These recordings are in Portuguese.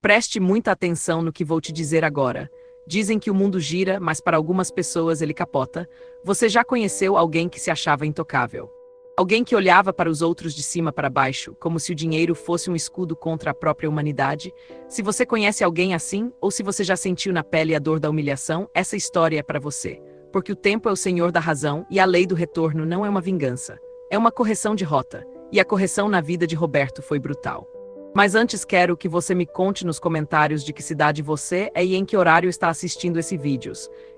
Preste muita atenção no que vou te dizer agora. Dizem que o mundo gira, mas para algumas pessoas ele capota. Você já conheceu alguém que se achava intocável? Alguém que olhava para os outros de cima para baixo, como se o dinheiro fosse um escudo contra a própria humanidade? Se você conhece alguém assim, ou se você já sentiu na pele a dor da humilhação, essa história é para você. Porque o tempo é o senhor da razão e a lei do retorno não é uma vingança. É uma correção de rota. E a correção na vida de Roberto foi brutal. Mas antes quero que você me conte nos comentários de que cidade você é e em que horário está assistindo esse vídeo.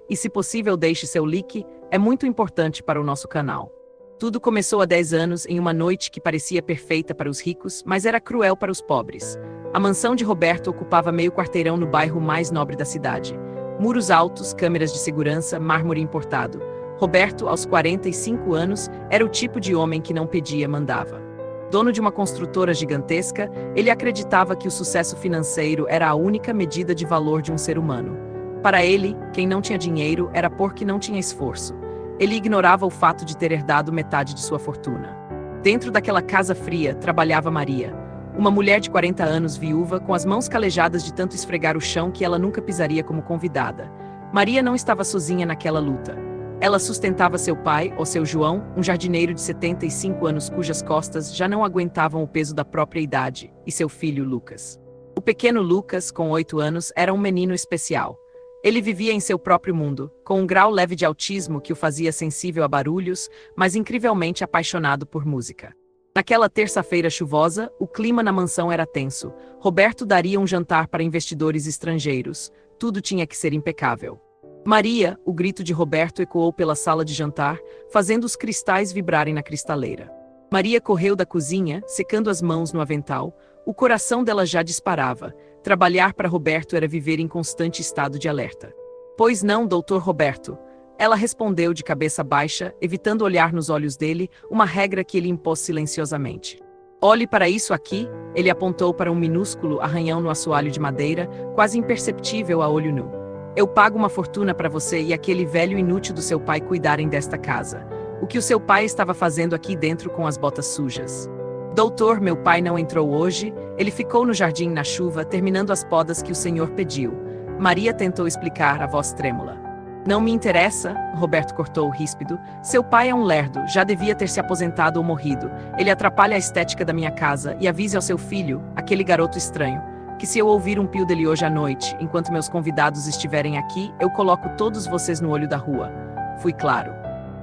E se possível deixe seu like, é muito importante para o nosso canal. Tudo começou há 10 anos em uma noite que parecia perfeita para os ricos, mas era cruel para os pobres. A mansão de Roberto ocupava meio quarteirão no bairro mais nobre da cidade. Muros altos, câmeras de segurança, mármore importado. Roberto, aos 45 anos, era o tipo de homem que não pedia, mandava. Dono de uma construtora gigantesca, ele acreditava que o sucesso financeiro era a única medida de valor de um ser humano. Para ele, quem não tinha dinheiro era porque não tinha esforço. Ele ignorava o fato de ter herdado metade de sua fortuna. Dentro daquela casa fria, trabalhava Maria, uma mulher de 40 anos viúva, com as mãos calejadas de tanto esfregar o chão que ela nunca pisaria como convidada. Maria não estava sozinha naquela luta. Ela sustentava seu pai, ou seu João, um jardineiro de 75 anos cujas costas já não aguentavam o peso da própria idade, e seu filho Lucas. O pequeno Lucas, com 8 anos, era um menino especial. Ele vivia em seu próprio mundo, com um grau leve de autismo que o fazia sensível a barulhos, mas incrivelmente apaixonado por música. Naquela terça-feira chuvosa, o clima na mansão era tenso. Roberto daria um jantar para investidores estrangeiros. Tudo tinha que ser impecável. Maria, o grito de Roberto ecoou pela sala de jantar, fazendo os cristais vibrarem na cristaleira. Maria correu da cozinha, secando as mãos no avental. O coração dela já disparava. Trabalhar para Roberto era viver em constante estado de alerta. Pois não, doutor Roberto? Ela respondeu de cabeça baixa, evitando olhar nos olhos dele, uma regra que ele impôs silenciosamente. Olhe para isso aqui, ele apontou para um minúsculo arranhão no assoalho de madeira, quase imperceptível a olho nu. Eu pago uma fortuna para você e aquele velho inútil do seu pai cuidarem desta casa. O que o seu pai estava fazendo aqui dentro com as botas sujas? Doutor, meu pai não entrou hoje, ele ficou no jardim na chuva, terminando as podas que o senhor pediu. Maria tentou explicar, a voz trêmula. Não me interessa, Roberto cortou ríspido. Seu pai é um lerdo, já devia ter se aposentado ou morrido. Ele atrapalha a estética da minha casa e avise ao seu filho, aquele garoto estranho, que se eu ouvir um pio dele hoje à noite, enquanto meus convidados estiverem aqui, eu coloco todos vocês no olho da rua. Fui claro.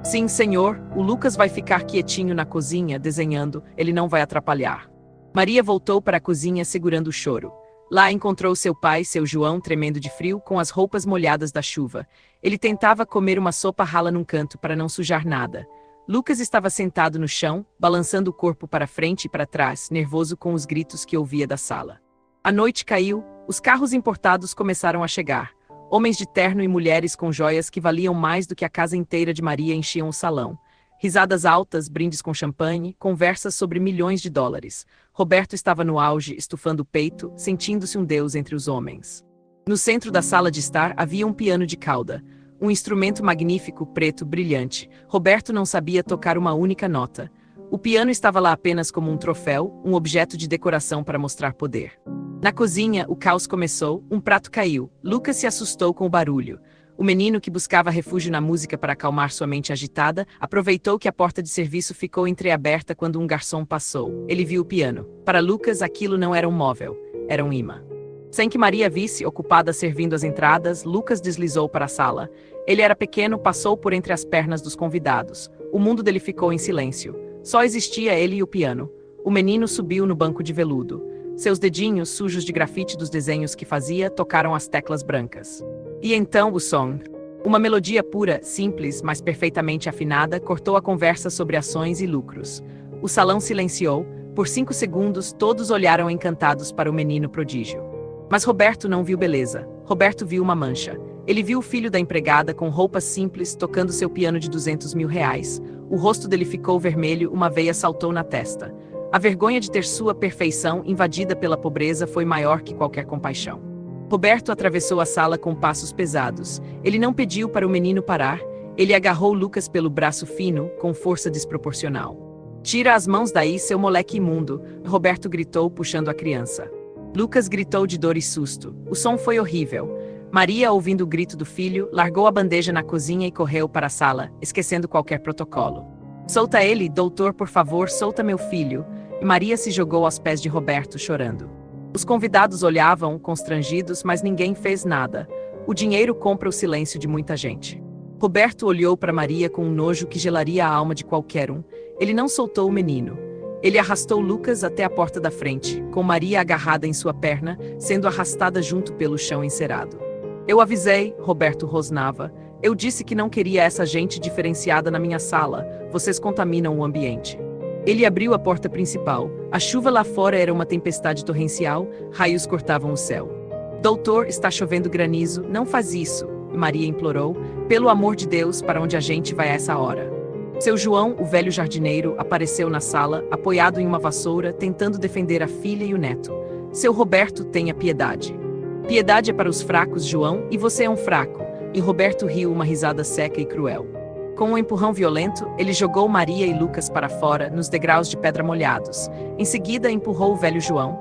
Sim, senhor, o Lucas vai ficar quietinho na cozinha, desenhando, ele não vai atrapalhar. Maria voltou para a cozinha segurando o choro. Lá encontrou seu pai, seu João, tremendo de frio, com as roupas molhadas da chuva. Ele tentava comer uma sopa rala num canto para não sujar nada. Lucas estava sentado no chão, balançando o corpo para frente e para trás, nervoso com os gritos que ouvia da sala. A noite caiu, os carros importados começaram a chegar. Homens de terno e mulheres com joias que valiam mais do que a casa inteira de Maria enchiam o salão. Risadas altas, brindes com champanhe, conversas sobre milhões de dólares. Roberto estava no auge, estufando o peito, sentindo-se um deus entre os homens. No centro da sala de estar havia um piano de cauda. Um instrumento magnífico, preto, brilhante. Roberto não sabia tocar uma única nota. O piano estava lá apenas como um troféu, um objeto de decoração para mostrar poder. Na cozinha, o caos começou, um prato caiu. Lucas se assustou com o barulho. O menino, que buscava refúgio na música para acalmar sua mente agitada, aproveitou que a porta de serviço ficou entreaberta quando um garçom passou. Ele viu o piano. Para Lucas, aquilo não era um móvel, era um imã. Sem que Maria visse, ocupada servindo as entradas, Lucas deslizou para a sala. Ele era pequeno, passou por entre as pernas dos convidados. O mundo dele ficou em silêncio. Só existia ele e o piano. O menino subiu no banco de veludo. Seus dedinhos, sujos de grafite dos desenhos que fazia, tocaram as teclas brancas. E então o som. Uma melodia pura, simples, mas perfeitamente afinada, cortou a conversa sobre ações e lucros. O salão silenciou. Por 5 segundos, todos olharam encantados para o menino prodígio. Mas Roberto não viu beleza. Roberto viu uma mancha. Ele viu o filho da empregada com roupas simples, tocando seu piano de R$200 mil. O rosto dele ficou vermelho, uma veia saltou na testa. A vergonha de ter sua perfeição invadida pela pobreza foi maior que qualquer compaixão. Roberto atravessou a sala com passos pesados. Ele não pediu para o menino parar. Ele agarrou Lucas pelo braço fino, com força desproporcional. Tira as mãos daí, seu moleque imundo, Roberto gritou, puxando a criança. Lucas gritou de dor e susto. O som foi horrível. Maria, ouvindo o grito do filho, largou a bandeja na cozinha e correu para a sala, esquecendo qualquer protocolo. Solta ele, doutor, por favor, solta meu filho. E Maria se jogou aos pés de Roberto, chorando. Os convidados olhavam, constrangidos, mas ninguém fez nada. O dinheiro compra o silêncio de muita gente. Roberto olhou para Maria com um nojo que gelaria a alma de qualquer um. Ele não soltou o menino. Ele arrastou Lucas até a porta da frente, com Maria agarrada em sua perna, sendo arrastada junto pelo chão encerado. Eu avisei, Roberto rosnava. Eu disse que não queria essa gente diferenciada na minha sala. Vocês contaminam o ambiente. Ele abriu a porta principal. A chuva lá fora era uma tempestade torrencial, raios cortavam o céu. Doutor, está chovendo granizo, não faz isso, Maria implorou. Pelo amor de Deus, para onde a gente vai a essa hora? Seu João, o velho jardineiro, apareceu na sala, apoiado em uma vassoura, tentando defender a filha e o neto. Seu Roberto, tenha piedade. Piedade é para os fracos, João, e você é um fraco. E Roberto riu uma risada seca e cruel. Com um empurrão violento, ele jogou Maria e Lucas para fora, nos degraus de pedra molhados. Em seguida, empurrou o velho João.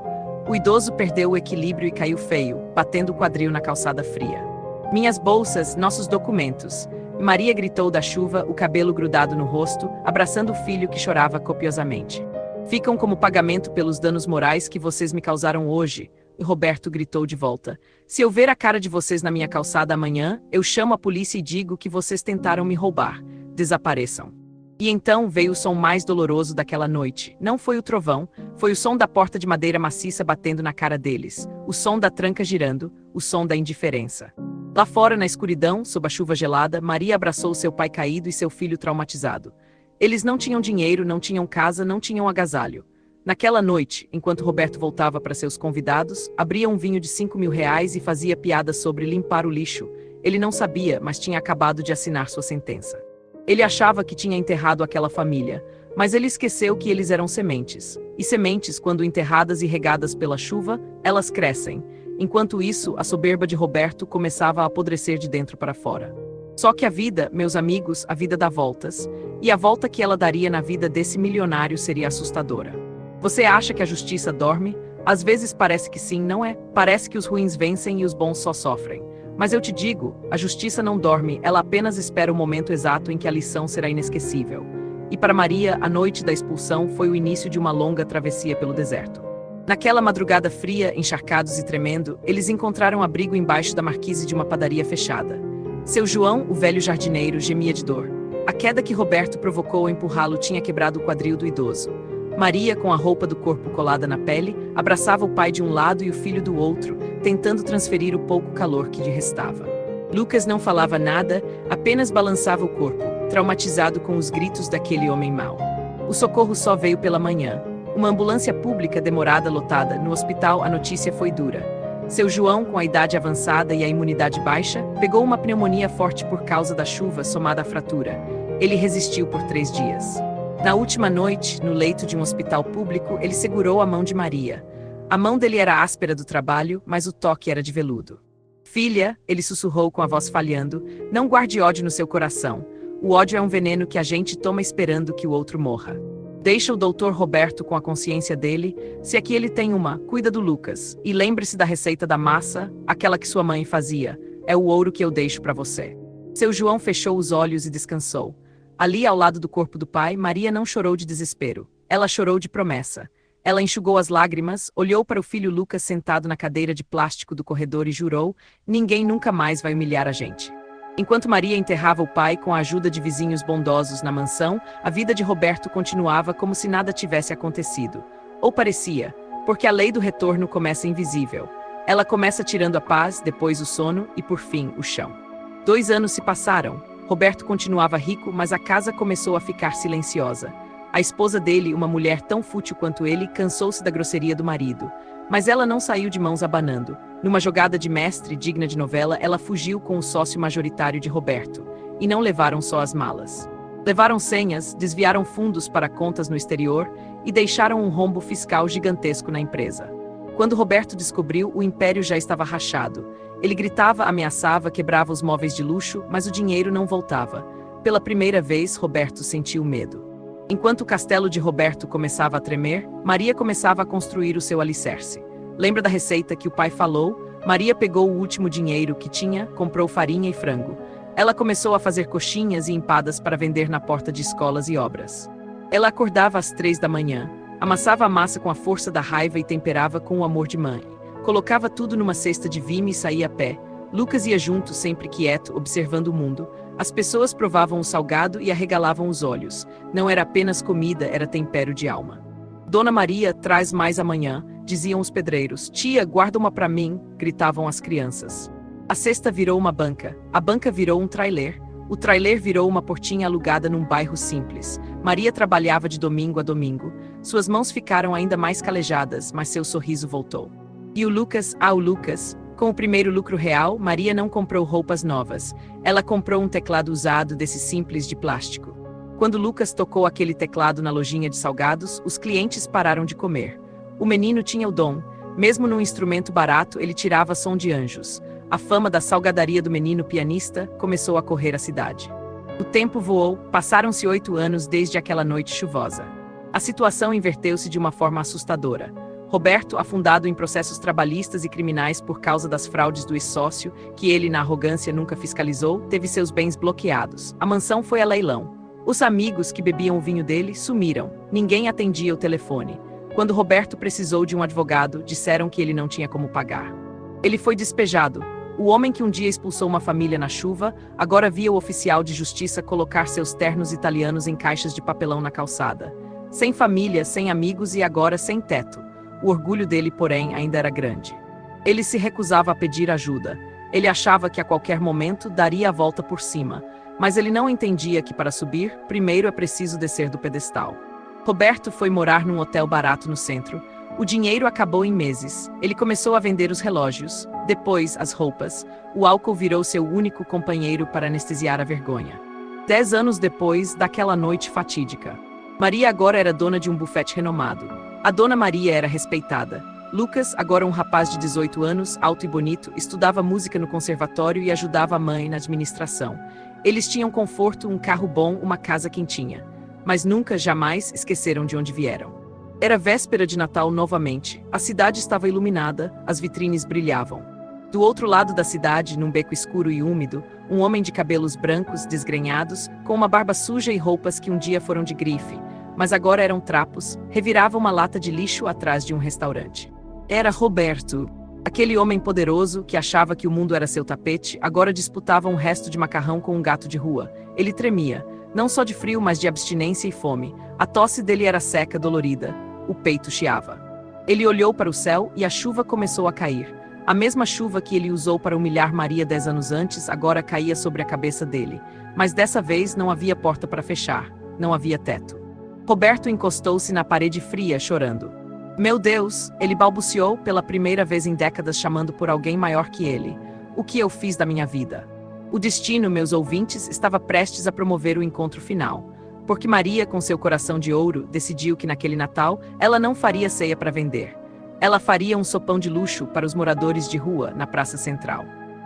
O idoso perdeu o equilíbrio e caiu feio, batendo o quadril na calçada fria. Minhas bolsas, nossos documentos. Maria gritou da chuva, o cabelo grudado no rosto, abraçando o filho que chorava copiosamente. Ficam como pagamento pelos danos morais que vocês me causaram hoje. E Roberto gritou de volta. Se eu ver a cara de vocês na minha calçada amanhã, eu chamo a polícia e digo que vocês tentaram me roubar. Desapareçam. E então veio o som mais doloroso daquela noite. Não foi o trovão, foi o som da porta de madeira maciça batendo na cara deles. O som da tranca girando, o som da indiferença. Lá fora, na escuridão, sob a chuva gelada, Maria abraçou seu pai caído e seu filho traumatizado. Eles não tinham dinheiro, não tinham casa, não tinham agasalho. Naquela noite, enquanto Roberto voltava para seus convidados, abria um vinho de R$ 5.000 e fazia piadas sobre limpar o lixo. Ele não sabia, mas tinha acabado de assinar sua sentença. Ele achava que tinha enterrado aquela família, mas ele esqueceu que eles eram sementes. E sementes, quando enterradas e regadas pela chuva, elas crescem. Enquanto isso, a soberba de Roberto começava a apodrecer de dentro para fora. Só que a vida, meus amigos, a vida dá voltas, e a volta que ela daria na vida desse milionário seria assustadora. Você acha que a justiça dorme? Às vezes parece que sim, não é? Parece que os ruins vencem e os bons só sofrem. Mas eu te digo, a justiça não dorme, ela apenas espera o momento exato em que a lição será inesquecível. E para Maria, a noite da expulsão foi o início de uma longa travessia pelo deserto. Naquela madrugada fria, encharcados e tremendo, eles encontraram abrigo embaixo da marquise de uma padaria fechada. Seu João, o velho jardineiro, gemia de dor. A queda que Roberto provocou ao empurrá-lo tinha quebrado o quadril do idoso. Maria, com a roupa do corpo colada na pele, abraçava o pai de um lado e o filho do outro, tentando transferir o pouco calor que lhe restava. Lucas não falava nada, apenas balançava o corpo, traumatizado com os gritos daquele homem mau. O socorro só veio pela manhã. Uma ambulância pública demorada lotada, no hospital a notícia foi dura. Seu João, com a idade avançada e a imunidade baixa, pegou uma pneumonia forte por causa da chuva somada à fratura. Ele resistiu por 3 dias. Na última noite, no leito de um hospital público, ele segurou a mão de Maria. A mão dele era áspera do trabalho, mas o toque era de veludo. Filha, ele sussurrou com a voz falhando, não guarde ódio no seu coração. O ódio é um veneno que a gente toma esperando que o outro morra. Deixa o doutor Roberto com a consciência dele, se aqui ele tem uma, cuida do Lucas. E lembre-se da receita da massa, aquela que sua mãe fazia. É o ouro que eu deixo para você. Seu João fechou os olhos e descansou. Ali, ao lado do corpo do pai, Maria não chorou de desespero. Ela chorou de promessa. Ela enxugou as lágrimas, olhou para o filho Lucas sentado na cadeira de plástico do corredor e jurou: ninguém nunca mais vai humilhar a gente. Enquanto Maria enterrava o pai com a ajuda de vizinhos bondosos na mansão, a vida de Roberto continuava como se nada tivesse acontecido. Ou parecia, porque a lei do retorno começa invisível. Ela começa tirando a paz, depois o sono e, por fim, o chão. 2 anos se passaram. Roberto continuava rico, mas a casa começou a ficar silenciosa. A esposa dele, uma mulher tão fútil quanto ele, cansou-se da grosseria do marido. Mas ela não saiu de mãos abanando. Numa jogada de mestre digna de novela, ela fugiu com o sócio majoritário de Roberto. E não levaram só as malas. Levaram senhas, desviaram fundos para contas no exterior e deixaram um rombo fiscal gigantesco na empresa. Quando Roberto descobriu, o império já estava rachado. Ele gritava, ameaçava, quebrava os móveis de luxo, mas o dinheiro não voltava. Pela primeira vez, Roberto sentiu medo. Enquanto o castelo de Roberto começava a tremer, Maria começava a construir o seu alicerce. Lembra da receita que o pai falou? Maria pegou o último dinheiro que tinha, comprou farinha e frango. Ela começou a fazer coxinhas e empadas para vender na porta de escolas e obras. Ela acordava às 3 da manhã, amassava a massa com a força da raiva e temperava com o amor de mãe. Colocava tudo numa cesta de vime e saía a pé. Lucas ia junto, sempre quieto, observando o mundo. As pessoas provavam o salgado e arregalavam os olhos. Não era apenas comida, era tempero de alma. Dona Maria, traz mais amanhã, diziam os pedreiros. Tia, guarda uma para mim, gritavam as crianças. A cesta virou uma banca, a banca virou um trailer, o trailer virou uma portinha alugada num bairro simples. Maria trabalhava de domingo a domingo. Suas mãos ficaram ainda mais calejadas, mas seu sorriso voltou. E o Lucas, o Lucas. Com o primeiro lucro real, Maria não comprou roupas novas. Ela comprou um teclado usado desses simples de plástico. Quando Lucas tocou aquele teclado na lojinha de salgados, os clientes pararam de comer. O menino tinha o dom. Mesmo num instrumento barato, ele tirava som de anjos. A fama da salgadaria do menino pianista começou a correr a cidade. O tempo voou, passaram-se 8 anos desde aquela noite chuvosa. A situação inverteu-se de uma forma assustadora. Roberto, afundado em processos trabalhistas e criminais por causa das fraudes do ex-sócio, que ele, na arrogância, nunca fiscalizou, teve seus bens bloqueados. A mansão foi a leilão. Os amigos que bebiam o vinho dele sumiram. Ninguém atendia o telefone. Quando Roberto precisou de um advogado, disseram que ele não tinha como pagar. Ele foi despejado. O homem que um dia expulsou uma família na chuva, agora via o oficial de justiça colocar seus ternos italianos em caixas de papelão na calçada. Sem família, sem amigos e agora sem teto. O orgulho dele, porém, ainda era grande. Ele se recusava a pedir ajuda. Ele achava que a qualquer momento daria a volta por cima. Mas ele não entendia que para subir, primeiro é preciso descer do pedestal. Roberto foi morar num hotel barato no centro. O dinheiro acabou em meses. Ele começou a vender os relógios, depois as roupas. O álcool virou seu único companheiro para anestesiar a vergonha. 10 anos depois daquela noite fatídica, Maria agora era dona de um bufete renomado. A Dona Maria era respeitada. Lucas, agora um rapaz de 18 anos, alto e bonito, estudava música no conservatório e ajudava a mãe na administração. Eles tinham conforto, um carro bom, uma casa quentinha. Mas nunca, jamais, esqueceram de onde vieram. Era véspera de Natal novamente. A cidade estava iluminada, as vitrines brilhavam. Do outro lado da cidade, num beco escuro e úmido, um homem de cabelos brancos, desgrenhados, com uma barba suja e roupas que um dia foram de grife, mas agora eram trapos, revirava uma lata de lixo atrás de um restaurante. Era Roberto. Aquele homem poderoso, que achava que o mundo era seu tapete, agora disputava um resto de macarrão com um gato de rua. Ele tremia, não só de frio, mas de abstinência e fome. A tosse dele era seca, dolorida. O peito chiava. Ele olhou para o céu e a chuva começou a cair. A mesma chuva que ele usou para humilhar Maria 10 anos antes, agora caía sobre a cabeça dele. Mas dessa vez não havia porta para fechar, não havia teto. Roberto encostou-se na parede fria, chorando. Meu Deus, ele balbuciou pela primeira vez em décadas, chamando por alguém maior que ele. O que eu fiz da minha vida? O destino, meus ouvintes, estava prestes a promover o encontro final. Porque Maria, com seu coração de ouro, decidiu que naquele Natal ela não faria ceia para vender. Ela faria um sopão de luxo para os moradores de rua na Praça Central.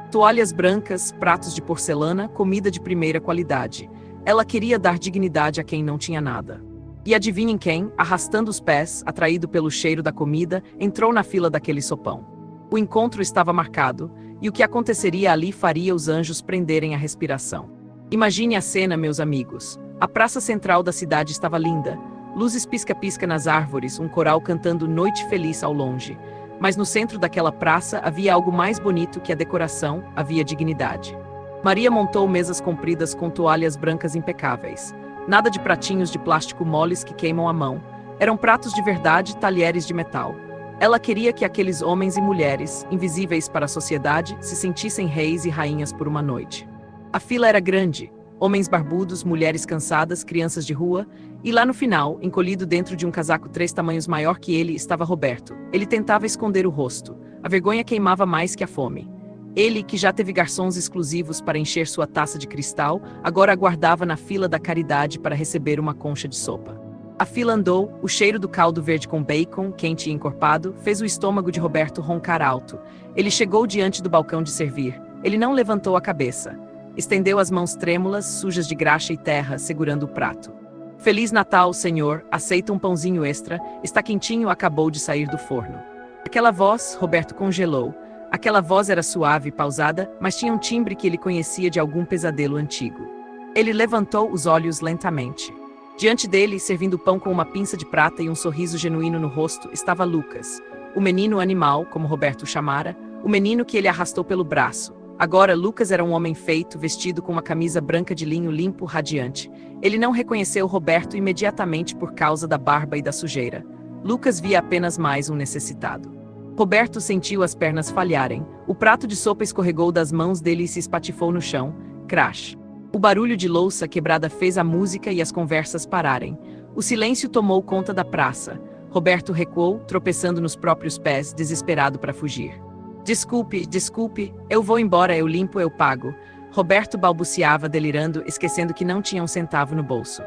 Toalhas brancas, pratos de porcelana, comida de primeira qualidade. Ela queria dar dignidade a quem não tinha nada. E adivinhem quem, arrastando os pés, atraído pelo cheiro da comida, entrou na fila daquele sopão. O encontro estava marcado, e o que aconteceria ali faria os anjos prenderem a respiração. Imagine a cena, meus amigos. A praça central da cidade estava linda. Luzes pisca-pisca nas árvores, um coral cantando Noite Feliz ao longe. Mas no centro daquela praça havia algo mais bonito que a decoração, havia dignidade. Maria montou mesas compridas com toalhas brancas impecáveis. Nada de pratinhos de plástico moles que queimam a mão. Eram pratos de verdade, talheres de metal. Ela queria que aqueles homens e mulheres, invisíveis para a sociedade, se sentissem reis e rainhas por uma noite. A fila era grande. Homens barbudos, mulheres cansadas, crianças de rua. E lá no final, encolhido dentro de um casaco 3 tamanhos maior que ele, estava Roberto. Ele tentava esconder o rosto. A vergonha queimava mais que a fome. Ele, que já teve garçons exclusivos para encher sua taça de cristal, agora aguardava na fila da caridade para receber uma concha de sopa. A fila andou, o cheiro do caldo verde com bacon, quente e encorpado, fez o estômago de Roberto roncar alto. Ele chegou diante do balcão de servir. Ele não levantou a cabeça. Estendeu as mãos trêmulas, sujas de graxa e terra, segurando o prato. Feliz Natal, senhor. Aceita um pãozinho extra. Está quentinho, acabou de sair do forno. Aquela voz, Roberto congelou. Aquela voz era suave e pausada, mas tinha um timbre que ele conhecia de algum pesadelo antigo. Ele levantou os olhos lentamente. Diante dele, servindo pão com uma pinça de prata e um sorriso genuíno no rosto, estava Lucas, o menino animal, como Roberto o chamara, o menino que ele arrastou pelo braço. Agora, Lucas era um homem feito, vestido com uma camisa branca de linho limpo, radiante. Ele não reconheceu Roberto imediatamente por causa da barba e da sujeira. Lucas via apenas mais um necessitado. Roberto sentiu as pernas falharem. O prato de sopa escorregou das mãos dele e se espatifou no chão. Crash! O barulho de louça quebrada fez a música e as conversas pararem. O silêncio tomou conta da praça. Roberto recuou, tropeçando nos próprios pés, desesperado para fugir. Desculpe, desculpe, eu vou embora, eu limpo, eu pago. Roberto balbuciava, delirando, esquecendo que não tinha um centavo no bolso.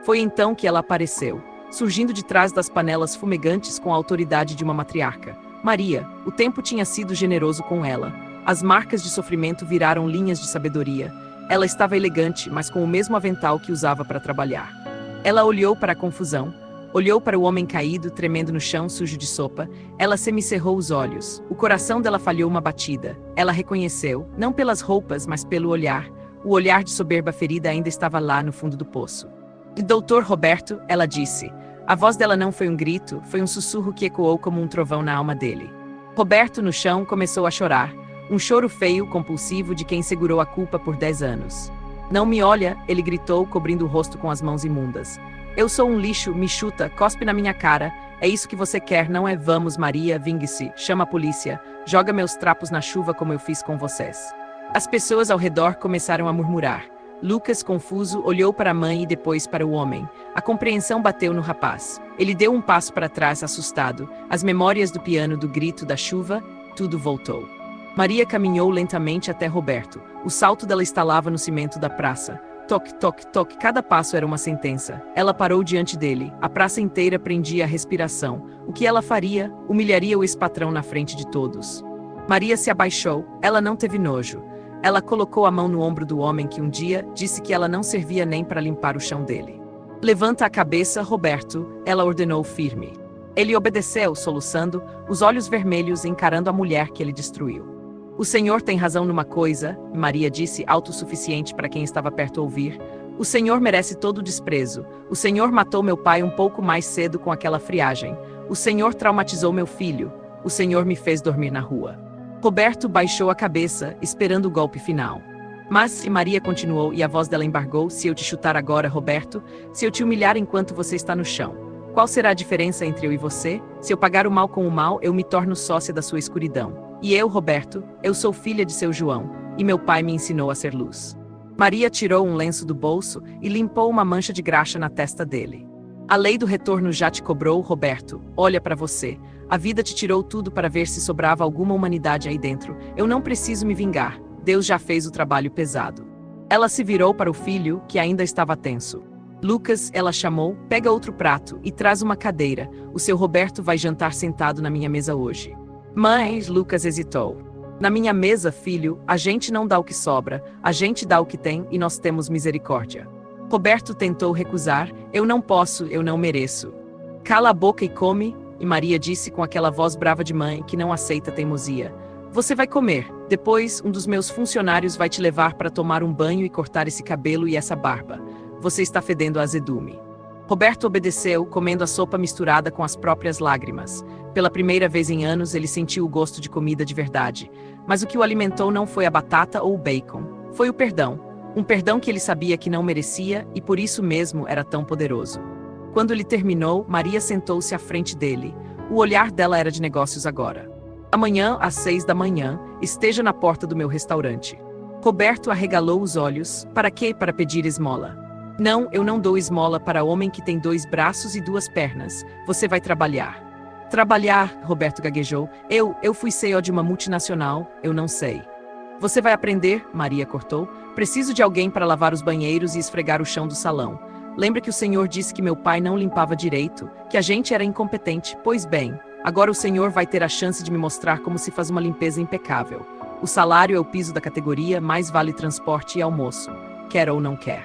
Foi então que ela apareceu, surgindo de trás das panelas fumegantes com a autoridade de uma matriarca. Maria, o tempo tinha sido generoso com ela. As marcas de sofrimento viraram linhas de sabedoria. Ela estava elegante, mas com o mesmo avental que usava para trabalhar. Ela olhou para a confusão, olhou para o homem caído, tremendo no chão sujo de sopa. Ela semicerrou os olhos. O coração dela falhou uma batida. Ela reconheceu, não pelas roupas, mas pelo olhar. O olhar de soberba ferida ainda estava lá no fundo do poço. Doutor Roberto, ela disse. A voz dela não foi um grito, foi um sussurro que ecoou como um trovão na alma dele. Roberto, no chão, começou a chorar. Um choro feio, compulsivo de quem segurou a culpa por 10 anos. Não me olha, ele gritou, cobrindo o rosto com as mãos imundas. Eu sou um lixo, me chuta, cospe na minha cara. É isso que você quer, não é? Vamos, Maria, vingue-se, chama a polícia, joga meus trapos na chuva como eu fiz com vocês. As pessoas ao redor começaram a murmurar. Lucas, confuso, olhou para a mãe e depois para o homem. A compreensão bateu no rapaz. Ele deu um passo para trás, assustado. As memórias do piano, do grito, da chuva, tudo voltou. Maria caminhou lentamente até Roberto. O salto dela estalava no cimento da praça. Toque, toque, toque, cada passo era uma sentença. Ela parou diante dele. A praça inteira prendia a respiração. O que ela faria? Humilharia o ex-patrão na frente de todos. Maria se abaixou. Ela não teve nojo. Ela colocou a mão no ombro do homem que um dia disse que ela não servia nem para limpar o chão dele. Levanta a cabeça, Roberto, ela ordenou firme. Ele obedeceu, soluçando, os olhos vermelhos encarando a mulher que ele destruiu. O senhor tem razão numa coisa, Maria disse, autossuficiente para quem estava perto ouvir. O senhor merece todo o desprezo. O senhor matou meu pai um pouco mais cedo com aquela friagem. O senhor traumatizou meu filho. O senhor me fez dormir na rua. Roberto baixou a cabeça, esperando o golpe final. Mas, Maria continuou, e a voz dela embargou, se eu te chutar agora, Roberto, se eu te humilhar enquanto você está no chão, qual será a diferença entre eu e você? Se eu pagar o mal com o mal, eu me torno sócia da sua escuridão. E eu, Roberto, eu sou filha de seu João, e meu pai me ensinou a ser luz. Maria tirou um lenço do bolso e limpou uma mancha de graxa na testa dele. A lei do retorno já te cobrou, Roberto. Olha para você. A vida te tirou tudo para ver se sobrava alguma humanidade aí dentro. Eu não preciso me vingar. Deus já fez o trabalho pesado. Ela se virou para o filho, que ainda estava tenso. Lucas, ela chamou, pega outro prato e traz uma cadeira. O seu Roberto vai jantar sentado na minha mesa hoje. Mas, Lucas hesitou. Na minha mesa, filho, a gente não dá o que sobra, a gente dá o que tem e nós temos misericórdia. Roberto tentou recusar, eu não posso, eu não mereço. Cala a boca e come, e Maria disse com aquela voz brava de mãe que não aceita teimosia. Você vai comer, depois um dos meus funcionários vai te levar para tomar um banho e cortar esse cabelo e essa barba. Você está fedendo a azedume. Roberto obedeceu, comendo a sopa misturada com as próprias lágrimas. Pela primeira vez em anos, ele sentiu o gosto de comida de verdade. Mas o que o alimentou não foi a batata ou o bacon. Foi o perdão. Um perdão que ele sabia que não merecia e por isso mesmo era tão poderoso. Quando ele terminou, Maria sentou-se à frente dele. O olhar dela era de negócios agora. Amanhã, às 6 da manhã, esteja na porta do meu restaurante. Roberto arregalou os olhos. Para quê? Para pedir esmola. Não, eu não dou esmola para homem que tem 2 braços e 2 pernas. Você vai trabalhar. Trabalhar, Roberto gaguejou. Eu fui CEO de uma multinacional, eu não sei. Você vai aprender, Maria cortou. Preciso de alguém para lavar os banheiros e esfregar o chão do salão. Lembra que o senhor disse que meu pai não limpava direito, que a gente era incompetente? Pois bem, agora o senhor vai ter a chance de me mostrar como se faz uma limpeza impecável. O salário é o piso da categoria, mais vale transporte e almoço. Quer ou não quer.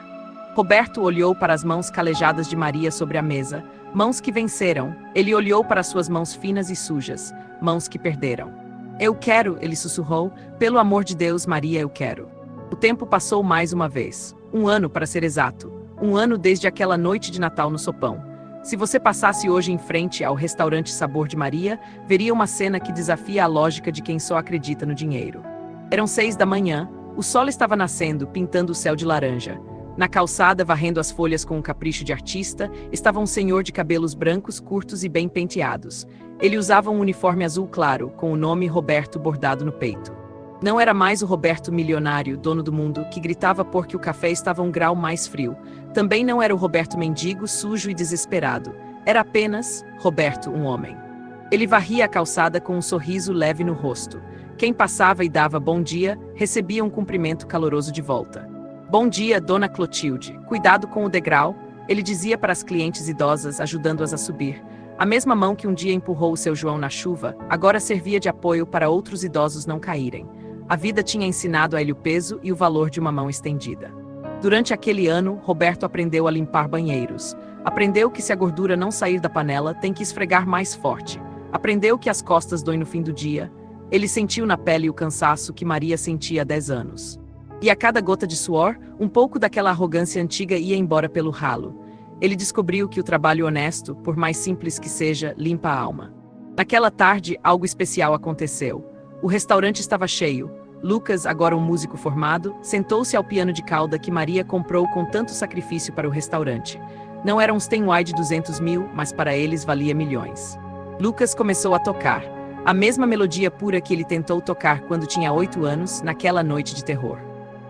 Roberto olhou para as mãos calejadas de Maria sobre a mesa. Mãos que venceram. Ele olhou para suas mãos finas e sujas, mãos que perderam. Eu quero, ele sussurrou, pelo amor de Deus, Maria, eu quero. O tempo passou mais uma vez. 1 ano, para ser exato. 1 ano desde aquela noite de Natal no sopão. Se você passasse hoje em frente ao restaurante Sabor de Maria, veria uma cena que desafia a lógica de quem só acredita no dinheiro. Eram 6 da manhã, o sol estava nascendo, pintando o céu de laranja. Na calçada, varrendo as folhas com um capricho de artista, estava um senhor de cabelos brancos, curtos e bem penteados. Ele usava um uniforme azul claro, com o nome Roberto bordado no peito. Não era mais o Roberto milionário, dono do mundo, que gritava porque o café estava um grau mais frio. Também não era o Roberto mendigo, sujo e desesperado. Era apenas Roberto, um homem. Ele varria a calçada com um sorriso leve no rosto. Quem passava e dava bom dia, recebia um cumprimento caloroso de volta. Bom dia, Dona Clotilde. Cuidado com o degrau, ele dizia para as clientes idosas, ajudando-as a subir. A mesma mão que um dia empurrou o seu João na chuva, agora servia de apoio para outros idosos não caírem. A vida tinha ensinado a ele o peso e o valor de uma mão estendida. Durante aquele ano, Roberto aprendeu a limpar banheiros. Aprendeu que se a gordura não sair da panela, tem que esfregar mais forte. Aprendeu que as costas doem no fim do dia. Ele sentiu na pele o cansaço que Maria sentia há 10 anos. E a cada gota de suor, um pouco daquela arrogância antiga ia embora pelo ralo. Ele descobriu que o trabalho honesto, por mais simples que seja, limpa a alma. Naquela tarde, algo especial aconteceu. O restaurante estava cheio. Lucas, agora um músico formado, sentou-se ao piano de cauda que Maria comprou com tanto sacrifício para o restaurante. Não era um Steinway de 200 mil, mas para eles valia milhões. Lucas começou a tocar. A mesma melodia pura que ele tentou tocar quando tinha 8 anos, naquela noite de terror.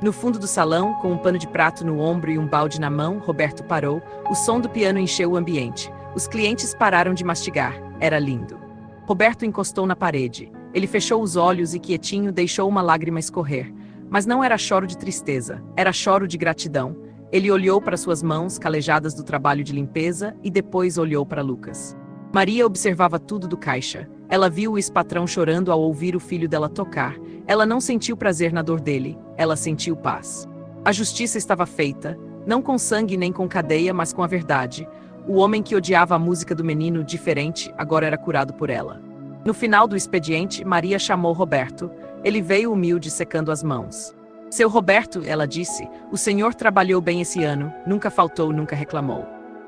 No fundo do salão, com um pano de prato no ombro e um balde na mão, Roberto parou. O som do piano encheu o ambiente. Os clientes pararam de mastigar. Era lindo. Roberto encostou na parede. Ele fechou os olhos e, quietinho, deixou uma lágrima escorrer. Mas não era choro de tristeza, era choro de gratidão. Ele olhou para suas mãos, calejadas do trabalho de limpeza, e depois olhou para Lucas. Maria observava tudo do caixa. Ela viu o ex-patrão chorando ao ouvir o filho dela tocar. Ela não sentiu prazer na dor dele, ela sentiu paz. A justiça estava feita, não com sangue nem com cadeia, mas com a verdade. O homem que odiava a música do menino, diferente, agora era curado por ela. No final do expediente, Maria chamou Roberto. Ele veio humilde, secando as mãos. Seu Roberto, ela disse, o senhor trabalhou bem esse ano, nunca faltou, nunca reclamou.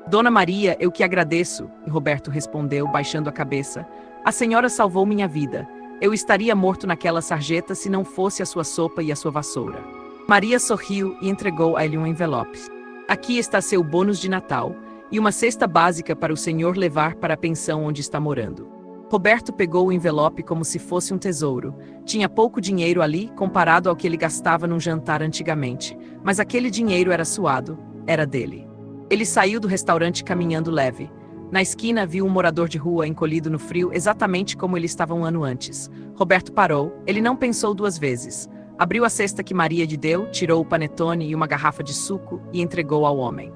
Dona Maria, eu que agradeço, e Roberto respondeu, baixando a cabeça. A senhora salvou minha vida. Eu estaria morto naquela sarjeta se não fosse a sua sopa e a sua vassoura. Maria sorriu e entregou a ele um envelope. Aqui está seu bônus de Natal, e uma cesta básica para o senhor levar para a pensão onde está morando. Roberto pegou o envelope como se fosse um tesouro. Tinha pouco dinheiro ali comparado ao que ele gastava num jantar antigamente, mas aquele dinheiro era suado, era dele. Ele saiu do restaurante caminhando leve. Na esquina viu um morador de rua encolhido no frio exatamente como ele estava 1 ano antes. Roberto parou, ele não pensou 2 vezes. Abriu a cesta que Maria lhe deu, tirou o panetone e uma garrafa de suco e entregou ao homem.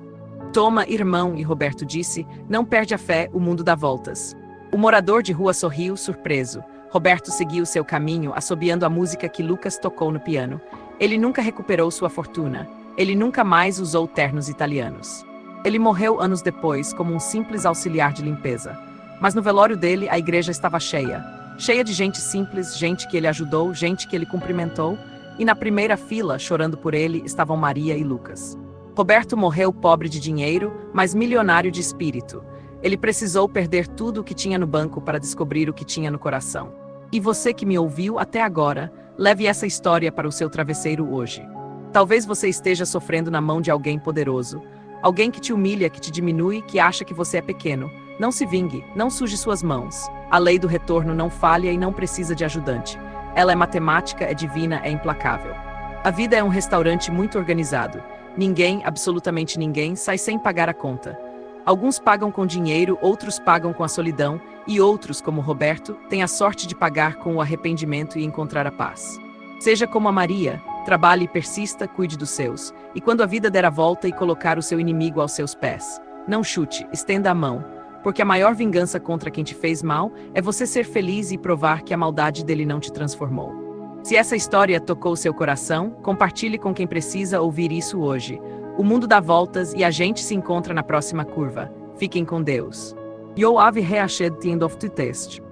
Toma, irmão, e Roberto disse, não perde a fé, o mundo dá voltas. O morador de rua sorriu, surpreso. Roberto seguiu seu caminho, assobiando a música que Lucas tocou no piano. Ele nunca recuperou sua fortuna. Ele nunca mais usou ternos italianos. Ele morreu anos depois, como um simples auxiliar de limpeza. Mas no velório dele, a igreja estava cheia. Cheia de gente simples, gente que ele ajudou, gente que ele cumprimentou. E na primeira fila, chorando por ele, estavam Maria e Lucas. Roberto morreu pobre de dinheiro, mas milionário de espírito. Ele precisou perder tudo o que tinha no banco para descobrir o que tinha no coração. E você que me ouviu até agora, leve essa história para o seu travesseiro hoje. Talvez você esteja sofrendo na mão de alguém poderoso. Alguém que te humilha, que te diminui, que acha que você é pequeno. Não se vingue, não suje suas mãos. A lei do retorno não falha e não precisa de ajudante. Ela é matemática, é divina, é implacável. A vida é um restaurante muito organizado. Ninguém, absolutamente ninguém, sai sem pagar a conta. Alguns pagam com dinheiro, outros pagam com a solidão, e outros, como Roberto, têm a sorte de pagar com o arrependimento e encontrar a paz. Seja como a Maria, trabalhe e persista, cuide dos seus, e quando a vida der a volta e colocar o seu inimigo aos seus pés, não chute, estenda a mão, porque a maior vingança contra quem te fez mal é você ser feliz e provar que a maldade dele não te transformou. Se essa história tocou seu coração, compartilhe com quem precisa ouvir isso hoje. O mundo dá voltas e a gente se encontra na próxima curva. Fiquem com Deus. Eu ave reached tiend of to teste.